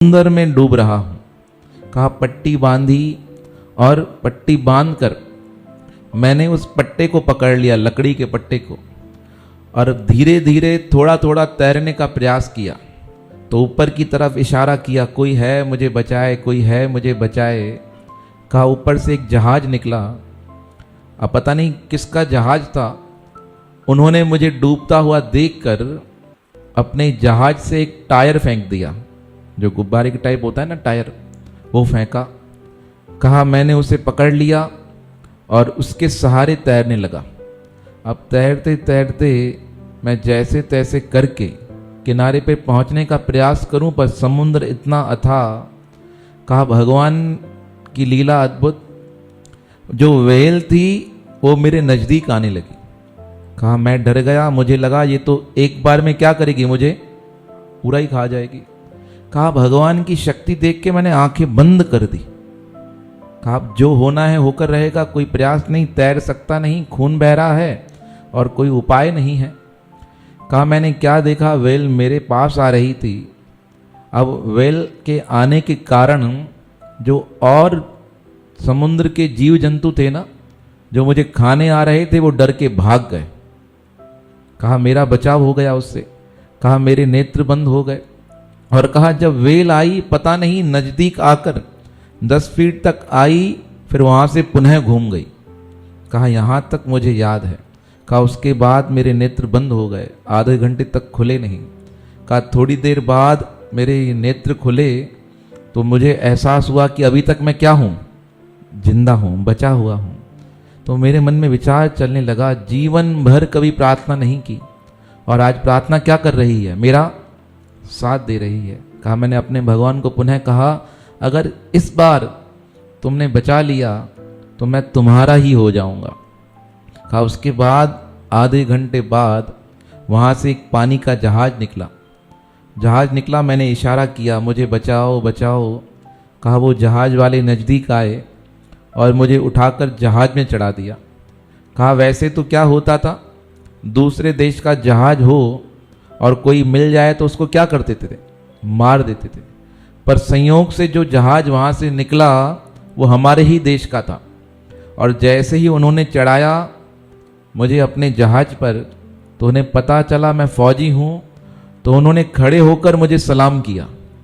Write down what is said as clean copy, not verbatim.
समुंदर में डूब रहा हूं। कहा पट्टी बांधी और पट्टी बांधकर मैंने उस पट्टे को पकड़ लिया, लकड़ी के पट्टे को, और धीरे धीरे थोड़ा थोड़ा तैरने का प्रयास किया। तो ऊपर की तरफ इशारा किया, कोई है मुझे बचाए, कोई है मुझे बचाए। कहा ऊपर से एक जहाज निकला। अब पता नहीं किसका जहाज था। उन्होंने मुझे डूबता हुआ देखकर अपने जहाज से एक टायर फेंक दिया, जो गुब्बारे की टाइप होता है ना टायर, वो फेंका। कहा मैंने उसे पकड़ लिया और उसके सहारे तैरने लगा। अब तैरते तैरते मैं जैसे तैसे करके किनारे पे पहुंचने का प्रयास करूं, पर समुद्र इतना अथाह। कहा भगवान की लीला अद्भुत। जो व्हेल थी वो मेरे नज़दीक आने लगी। कहा मैं डर गया, मुझे लगा ये तो एक बार में क्या करेगी, मुझे पूरा ही खा जाएगी। कहा भगवान की शक्ति देख के मैंने आंखें बंद कर दी। कहा जो होना है होकर रहेगा, कोई प्रयास नहीं, तैर सकता नहीं, खून बह रहा है और कोई उपाय नहीं है। कहा मैंने क्या देखा, व्हेल मेरे पास आ रही थी। अब व्हेल के आने के कारण जो और समुद्र के जीव जंतु थे ना, जो मुझे खाने आ रहे थे, वो डर के भाग गए। कहा मेरा बचाव हो गया उससे। कहा मेरे नेत्र बंद हो गए। और कहा जब व्हेल आई, पता नहीं नजदीक आकर 10 फीट तक आई, फिर वहां से पुनः घूम गई। कहा यहां तक मुझे याद है। कहा उसके बाद मेरे नेत्र बंद हो गए, आधे घंटे तक खुले नहीं। कहा थोड़ी देर बाद मेरे नेत्र खुले तो मुझे एहसास हुआ कि अभी तक मैं क्या हूं, जिंदा हूं, बचा हुआ हूं। तो मेरे मन में विचार चलने लगा, जीवन भर कभी प्रार्थना नहीं की और आज प्रार्थना क्या कर रही है, मेरा साथ दे रही है। कहा मैंने अपने भगवान को पुनः कहा, अगर इस बार तुमने बचा लिया तो मैं तुम्हारा ही हो जाऊंगा। कहा उसके बाद आधे घंटे बाद वहां से एक पानी का जहाज निकला। मैंने इशारा किया, मुझे बचाओ बचाओ। कहा वो जहाज वाले नज़दीक आए और मुझे उठाकर जहाज में चढ़ा दिया। कहा वैसे तो क्या होता था, दूसरे देश का जहाज हो और कोई मिल जाए तो उसको क्या करते थे, मार देते थे। पर संयोग से जो जहाज वहां से निकला वो हमारे ही देश का था। और जैसे ही उन्होंने चढ़ाया मुझे अपने जहाज पर, तो उन्हें पता चला मैं फौजी हूं, तो उन्होंने खड़े होकर मुझे सलाम किया।